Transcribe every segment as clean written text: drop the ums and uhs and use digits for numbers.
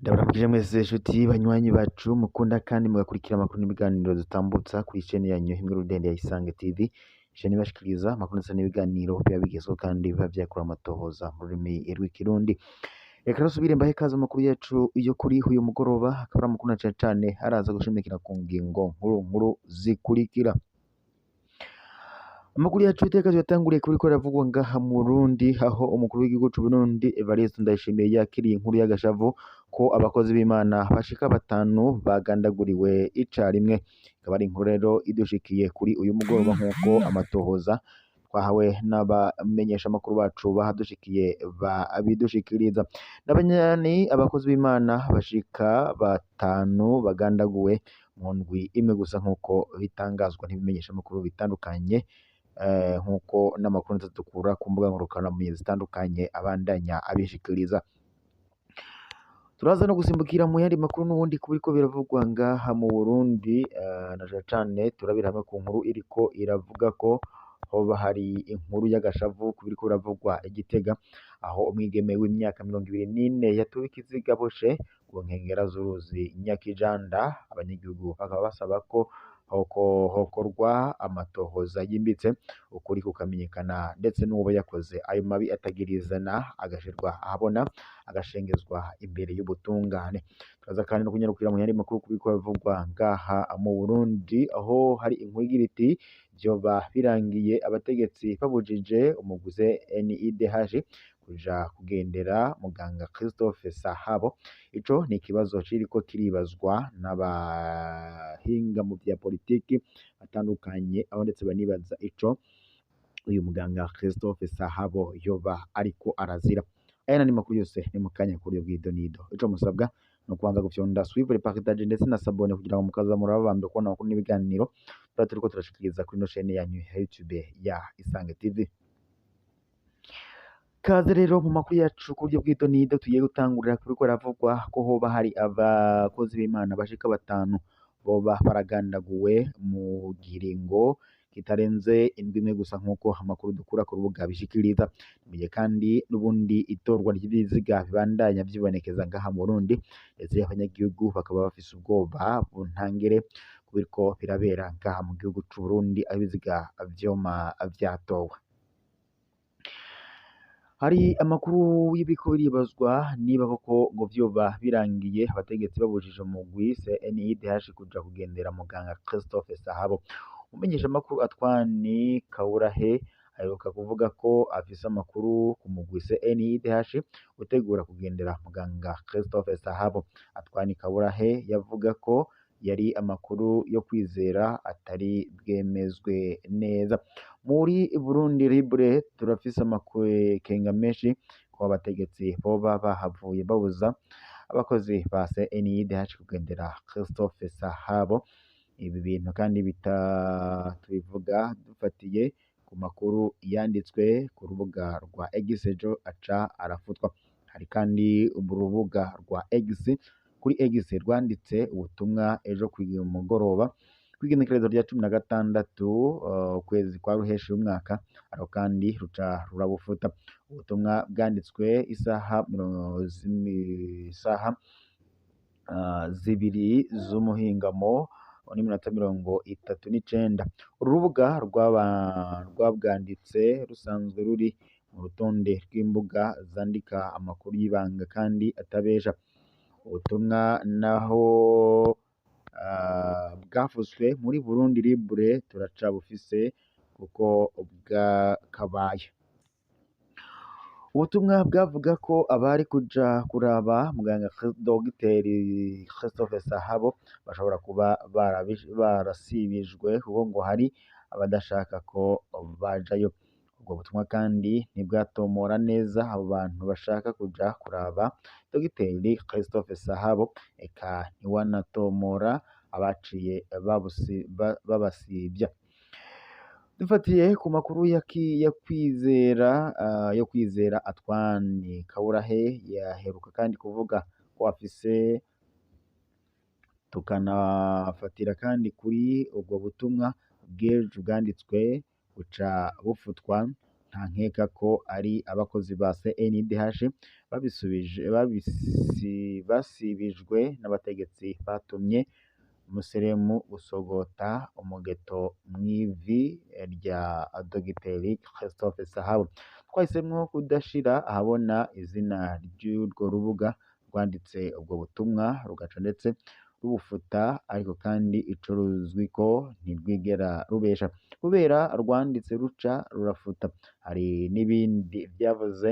Ndabaramukije mwese nshuti banywanyi bacu mukunda kandi mugakurikira amakuru n'ibiganiro dutambutsa kuri chaîne yanyu imwe rudende ya Isange TV, chaîne ibashikiriza amakuru ndetse n'ibiganiro biba bigezweho kandi biba vyakura amatohoza mu rurimi rw'ikirundi. Reka nasubire mbahe ikaze amakuru yacu yo kuri uyu mugoroba, akaba ari amakuru na cane cane araza gushimikira ku ngingo nkuru zikurikira. Amakuru yacu iteka tuyatanguriye kubiko biravugwa ngaha mu Burundi, aho umukuru w'igihugu c'u Burundi Evariste Ndayishimiye yakiriye inkuru y'agashavu ko abakozi b'Imana bashika 5 bagandaguriwe icarimwe. Ikaba ari inkuru rero idushikiye kuri uyu mugoroba nk'uko amatohoza twahawe n'abamenyesha amakuru bacu bahadushikiye babidushikiriza. N'abanyani abakozi b'Imana bashika 5 bagandaguwe mu ndwi imwe gusa nk'uko bitangazwa n'ibimenyesha amakuru bitandukanye, nk'uko n'amakuru dukura ku mbuga ngurukanabumenyi zitandukanye abandanya abishikiriza. Turaza no gusimbukira mu yandi makuru n'ubundi kubiko biravugwa ngaha mu Burundi, na cane turabira hamwe ku nkuru iriko iravuga ko hoba hari inkuru y'agashavu kubiriko biravugwa i Gitega, aho umwigeme w'imyaka 24 yatowe ikiziga aboshe ku nkengera z'uruzi Nyakijanda. Abanyagihugu bakaba basaba ko hokorwa amatohoza yimbitse, ukuri kukamenyekana ndetse n'uwo yakoze ayo mabi atagirizana agashirwa ahabona, agashengezwa imbere y'ubutungane. Turaza kandi no kunyarukira mu yandi makuru kubiko biravugwa ngaha mu Burundi, aho hari inkuru igira iti vyoba birangiye abategetsi babujije umuguze NIDH kuja kugendera muganga Christophe Sahabo. Ico ni ikibazo kiriko kiribazwa n'abahinga mu vya politiki batandukanye, aho ndetse banibaza ico uyu muganga Christophe Sahabo yoba ariko arazira. Aya n'andi makuru yose ni mu kanya kuri bw'idonido. Ico musabwa no kubanza gufyonda suivre, partage ndetse na s'abonner kugira ngo mukaza murabambere kubona amakuru n'ibiganiro tuba turiko turashikiriza kuri ino chaîne yanyu ya YouTube ya Isange TV. Kaze rero mu makuru yacu ku buryo bw'idonido tugiye gutangurira kubiko biravugwa ko hoba hari abakozi b'Imana bashika 5 boba baragandaguwe mu kiringo kitarenze indwi imwe gusa nk'uko amakuru dukura ku rubuga bishikiriza. Mugihe kandi n'ubundi itorwa ry'ibiziga bibandanya vyibonekeza ngaha mu Burundi, ndetse abanyagihugu bakaba bafise ubwoba buntangere kubiriko birabera ngaha mu gihugu c'u Burundi, aho ibiziga vyoma vyatowe. Hari amakuru y'ibiko biribazwa niba koko ngo vyoba birangiye abategetsi babujije umugwi CNIDH kuja kugendera muganga Christophe Sahabo. Umenyesha amakuru Atwani Kaburahe aheruka kuvuga ko afise amakuru ku mugwi CNIDH utegura kugendera muganga Christophe Sahabo. Atwani Kaburahe yavuga ko yari amakuru yo kwizera atari bwemezwe neza. Muri Burundi Libre turafise amakenga menshi ko abategetsi boba bahavuye babuza abakozi ba CNIDH kugendera Christophe Sahabo. Ibi bintu kandi tubivuga dufatiye ku makuru yanditswe ku rubuga rwa X ejo aca arafutwa. Hari kandi urubuga rwa X kuri X rwanditse ubutumwa ejo kugira umugoroba kw'igenekerezo rya 16 ukwezi kwa ruheshi umwaka, ariko kandi ruca rurabufuta. Ubutumwa bwanditswe isaha 2 z'umuhingamo n'iminota 39. Urubuga rwabwanditse rusanzwe ruri mu rutonde rw'imbuga zandika amakuru y'ibanga kandi atabesha. Ubutumwa naho bwafuswe muri Burundi Libre turaca bufise kuko bwakabaye. Ubutumwa bwavuga ko abari kuja kuraba muganga Dogiteri Christophe Sahabo bashobora kuba barasibijwe kuko ngo hari abadashaka ko bajayo. Ubwo butumwa kandi ntibwatomora neza abo bantu bashaka kuja kuraba Dogiteri Christophe Sahabo, eka ntiwanatomora abaciye babasivya. Dufatiye ku makuru yo kwizera Atwani Kaburahe yaheruka kandi kuvuga ko afise, tukanafatira kandi kuri ubwo butumwa bw'ejo bwanditswe buca bufutwa, nta nkeka ko ari abakozi ba CNDH basibijwe n'abategetsi batumye umuseremu usogota umugeto mw'ivi rya Dogiteri Christophe Sahabo. Twahisemwo kudashira ahabona izina ry'urwo rubuga rwanditse ubwo butumwa rugaca ndetse rubufuta, ariko kandi ico ruzwiko ntirwigera rubesha kubera rwanditse ruca rurafuta. Hari n'ibindi vyavuze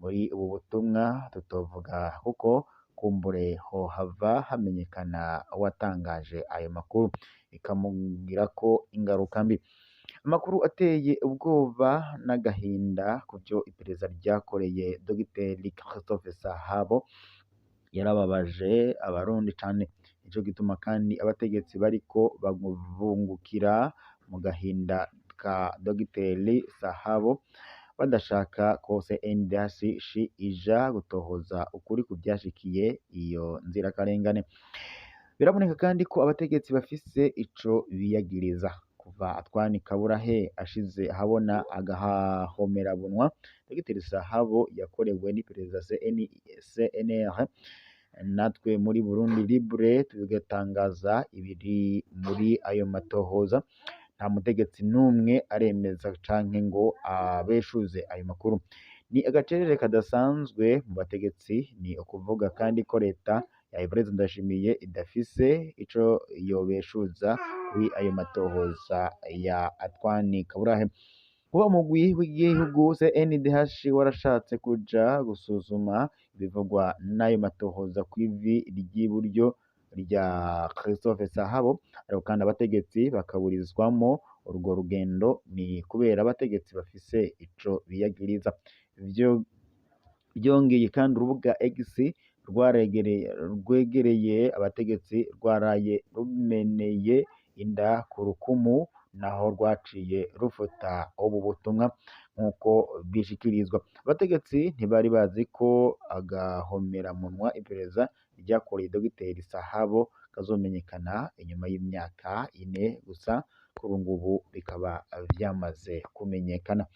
muri ubu butumwa tutovuga kuko kumbure hohava hamenyekana uwatangaje ayo makuru bikamugirako ingaruka mbi. Amakuru ateye ubwoba n'agahinda kuvyo iperereza ryakoreye Dogiteri Christophe Sahabo yarababaje abarundi cane. Nico gituma kandi abategetsi bariko bavungukira mu gahinda ka Dogiteri Sahabo badashaka ko CNDH ija gutohoza ukuri ku vyashikiye iyo nzirakarengane. Biraboneka kandi ko abategetsi bafise ico biyagiriza. Kuva Atwani Kaburahe ashize ahabona agahomerabunwa Dogiteri Sahabo yakorewe n'iperereza CNR, natwe muri Burundi Libre tugatangaza ibiri muri ayo matohoza. Nta mutegetsi n'umwe aremeza canke ngo abeshuze ayo makuru. Ni agacerere kadasanzwe mu bategetsi, ni ukuvuga kandi ko leta ya Evariste Ndayishimiye idafise ico yobeshuza kuri ayo matohoza ya Atwani Kaburahe. Kuba umugwi w'igihugu CNDH warashatse kuja gusuzuma ibivugwa n'ayo matohoza kw'ivi ry'iburyo rya Christophe Sahabo, ariko kandi abategetsi bakaburizwamo urwo rugendo, ni kubera abategetsi bafise ico biyagiriza. Vyongeye kandi urubuga X rwegereye abategetsi rwaraye rumeneye inda ku rukumu, naho rwaciye rufuta ubu butumwa nk'uko bishikirizwa. Abategetsi ntibari bazi ko agahomeramunwa iperereza ryakoreye Dogiteri Sahabo kazomenyekana inyuma y'imyaka 4 gusa. Kuri ngubu bikaba vyamaze kumenyekana.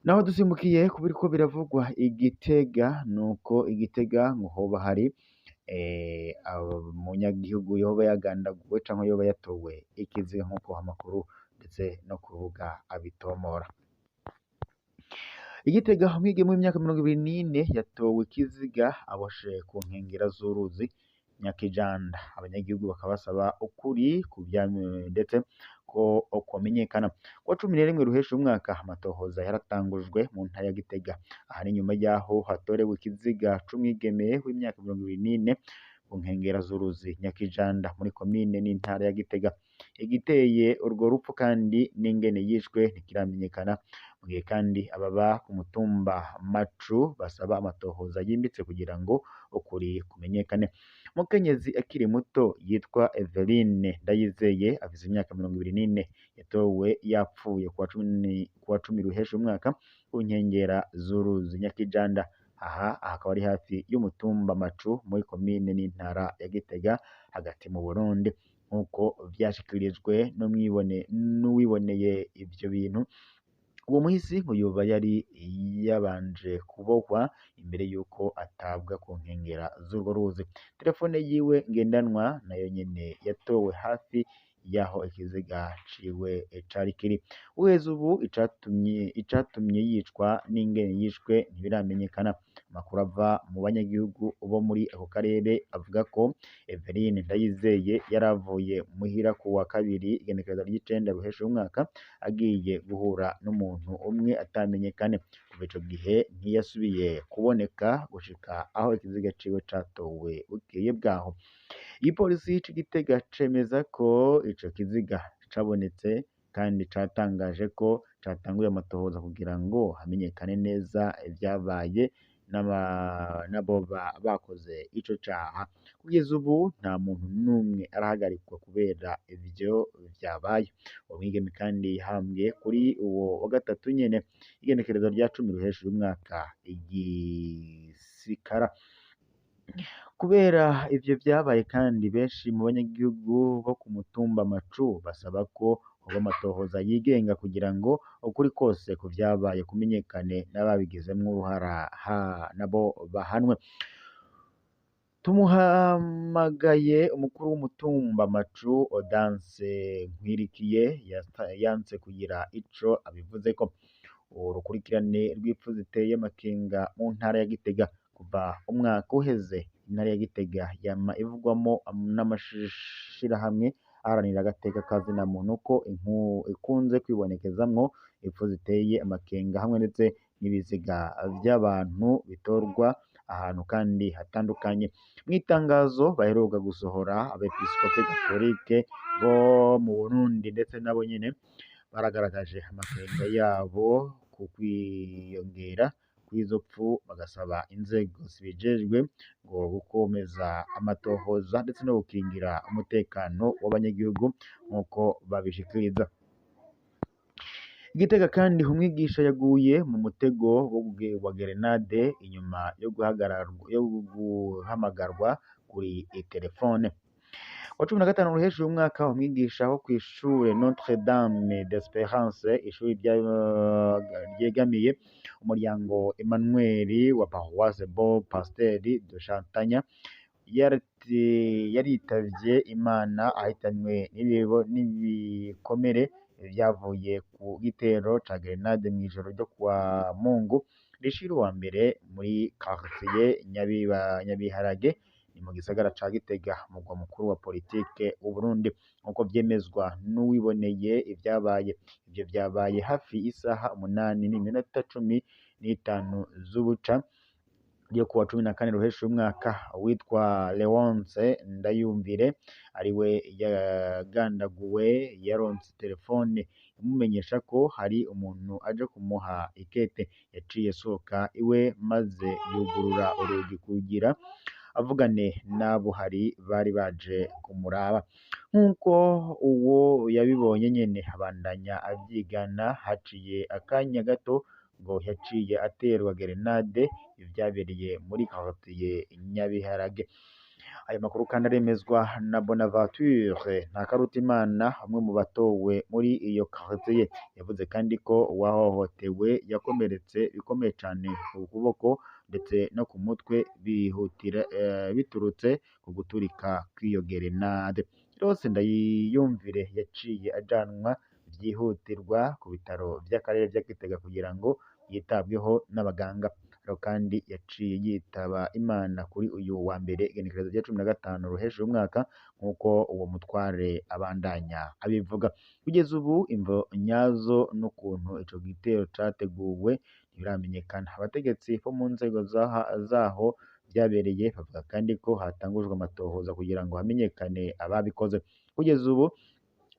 Naho dusimbukiye kubiriko biravugwa Igitega, nuko Igitega ngo hoba hari umunyagihugu yoba yagandaguwe canke yoba yatowe ikiziga nk'uko amakuru ndetse no ku rubuga abitomora. Igitega umwigeme w'imyaka 24 yatowe ikiziga aboshe ku nkengera z'uruzi Nyakijanda. Abanyagihugu bakaba basaba ukuri ndetse ko komenyekana. Kuwa 11 ruhesha umwaka amatohoza yaratangujwe mu ntara ya Gitega. Aha ni nyuma yaho hatorewe ikiziga c'umwigeme w'imyaka 24 ku nkengera z'uruzi Nyakijanda muri komine n'intara ya Gitega. Igiteye urwo rupfu kandi n'ingene yishwe ntikiramenyekana, mu gihe kandi ababa ku mutumba Macu basaba amatohoza yimbitse kugira ngo ukuri kumenyekane. Mukenyezi akiri muto yitwa Eveline Ndayizeye afise imyaka 24 yatowe yapfuye kuwa 10 ruhesha umwaka ku nkengera z'uruzi Nyakijanda. Aha akaba ari hafi y'umutumba Macu muri komine n'intara ya Gitega hagati mu Burundi, nk'uko vyashikirijwe n'uwiboneye ivyo bintu. Uwo muhisi ngo yoba yari yabanje kubohwa imbere yuko atabwa ku nkengera z'urwo ruzi. Telefone yiwe ngendanwa nayo nyene yatowe hafi yaho ikiziga ciwe cari kiri. Uheze ubu icatumye yicwa n'ingene yishwe ntibiramenyekana. Amakuru ava mu banyagihugu bo muri ako karere avuga ko Eveline Ndayizeye yaravuye muhira kuwa kabiri igenekerezo ry'icenda ruhesha umwaka agiye guhura n'umuntu umwe atamenyekane. Kuva ico gihe ntiyasubiye kuboneka gushika aho ikiziga ciwe catowe bukeye bwaho. Igipolisi c'Igitega cemeza ko ico kiziga cabonetse kandi catangaje ko catanguye amatohoza kugira ngo hamenyekane neza ivyabaye n'aboba bakoze ico caha. Kugeza ubu nta muntu n'umwe arahagarikwa kubera ivyo vyabaye. Umwigeme kandi yahambwe kuri uwo wa gatatu nyene igenekerezo rya 10 ruhesha umwaka igisikara. Kubera ivyo vyabaye kandi benshi mu banyagihugu bo ku mutumba Macu basaba ko amatohoza yigenga kugira ngo ukuri kose ku vyabaye kumenyekane n'ababigizemwo uruhara nabo bahanwe. Tumuhamagaye umukuru w'umutumba Macu Audace Nkwirikiye yanse kugira ico abivuzeko. Urukurikirane rw'ipfu ziteye amakenga mu ntara ya Gitega kuva umwaka uheze. Intara ya Gitega yama ivugwamo n'amashirahamwe aharanira agateka kazina muntu ko ikunze kwibonekezamwo impfu ziteye amakenga hamwe ndetse n'ibiziga vy'abantu bitorwa ahantu kandi hatandukanye. Mw'itangazo baheruka gusohora, abepiskopi gatolike bo mu Burundi ndetse nabo nyene baragaragaje amakenga yabo ku kwiyongera kw'izo pfu, bagasaba inzego zibijejwe ngo gukomeza amatohoza ndetse no gukingira umutekano w'abanyagihugu nk'uko babishikiriza. Igitega kandi umwigisha yaguye mu mutego wa gerenade inyuma yo guhamagarwa kuri telefone. Wa 15 ruheshi uyu mwaka umwigisha wo kw'ishure Notre Dame d'Espérance, ishuri ryegamiye umuryango Emmanuel wa Paroisse Bon Pasteur de Chantanya, yaritavye Imana ahitanywe n'ibikomere vyavuye ku gitero ca grenade mw'ijoro ryo kwa Mungu rishira uwa mbere muri quartier Nyabiharage ni mu gisagara ca Gitega, umugwa mukuru wa politike w'Uburundi, nk'uko vyemezwa n'uwiboneye ivyabaye. Ivyo vyabaye hafi isaha 8:15 z'ubuca ryo kuwa 14 ruheshi umwaka. Witwa Leonce Ndayumvire ariwe yagandaguwe yaronse telefone imumenyesha ko hari umuntu aje kumuha ikete. Yaciye sohoka iwe maze yugurura urugi kugira avugane n'abo bari baje kumuraba. Nk'uko uwo yabibonye nyene abandanya avyigana, haciye akanya gato ngo yaciye aterwa gerenade. Ivyabereye muri quartier Nyabiharage. Ayo makuru kandi aremezwa na Bonaventure Ntakarutimana, umwe mu batowe muri iyo quartier. Yavuze kandi ko uwahohotewe yakomeretse bikomeye cane ku kuboko ndetse no ku mutwe biturutse ku guturika kw'iyo gerenade. Rose Ndayiyumvire yaciye ajanwa vyihutirwa ku bitaro vy'akarere vya Gitega kugira ngo yitabweho n'abaganga. Kandi yaciye yitaba Imana kuri uyu wa mbere igenekerezo rya 15 ruheshi umwaka, nk'uko uwo mutware abandanya abivuga. Kugeza ubu imvo nyazo n'ukuntu ico gitero categuwe ntibiramenyekana. Abategetsi bo mu nzego zaho vyabereye bavuga kandi ko hatangujwe amatohoza kugira ngo hamenyekane ababikoze. Kugeza ubu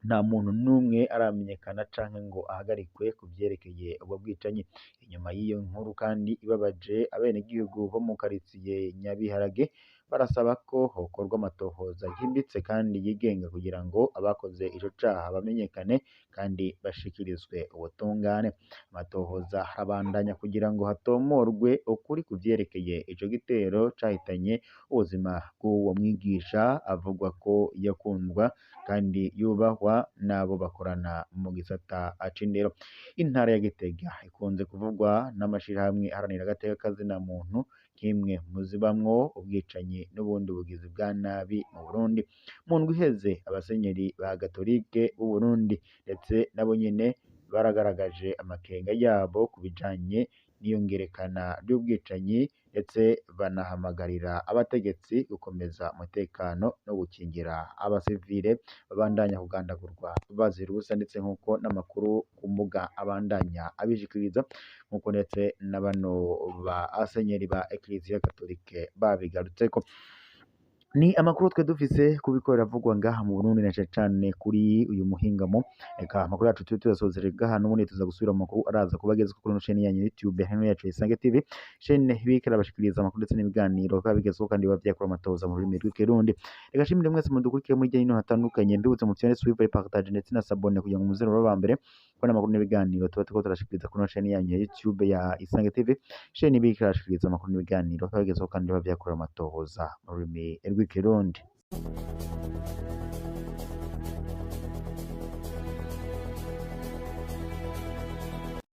nta muntu n'umwe aramenyekana canke ngo ahagarikwe ku vyerekeye ubwo bwicanyi. Inyuma y'iyo nkuru kandi ibabaje, abenegihugu bo mu quartier Nyabiharage barasaba ko hokorwa amatohoza yimbitse kandi yigenga kugira ngo abakoze ico caha bamenyekane kandi bashikirizwe ubutungane. Amatohoza arabandanya kugira ngo hatomorwe ukuri ku vyerekeye ico gitero cahitanye ubuzima bw'uwo mwigisha avugwa ko yakundwa kandi yubahwa n'abo bakorana mu gisata c'indero. Intara ya Gitega ikunze kuvugwa n'amashirahamwe aharanira agateka kazina muntu nk'imwe mu zibamwo ubwicanyi n'ubundi bugizi bwa nabi mu Burundi. Mu ndwi iheze abasenyeri ba Gatolike b'u Burundi ndetse nabo nyene baragaragaje amakenga yabo ku bijanye n'iyongerekana ry'ubwicanyi ndetse banahamagarira abategetsi gukomeza umutekano no gukingira abasivile babandanya kugandagurwa bazira ubusa, ndetse nk'uko n'amakuru ku mbuga abandanya abishikiriza, nk'uko ndetse na bano basenyeri ba Eklezia Katolike babigarutseko. Ni amakuru twe dufise kubiko biravugwa ngaha mu Burundi na cane kuri uyu muhingamo. Eka amakuru yacu tuyasozere ngaha, n'ubundi tuza gusubira mu makuru araza kubagezwa kuri chaîne yanyu YouTube hano yacu Isange TV, chaîne ibikira bashikiriza amakuru ndetse n'ibiganiro kabigezweho kandi bavyakura amatohoza mu rurimi rw'ikirundi. Reka shimire mwese mudukurikiye muri hino hatandukanye, ndibutse mu cyane suive partage ndetse na sabone kugira ngo muzero bambere ko n'amakuru n'ibiganiro tuba turiko turashikiriza kuri chaîne yanyu ya YouTube ya Isange TV, chaîne ibikira bashikiriza amakuru n'ibiganiro kabigezweho kandi bavyakura amatohoza mu rurimi rw'ikirundi.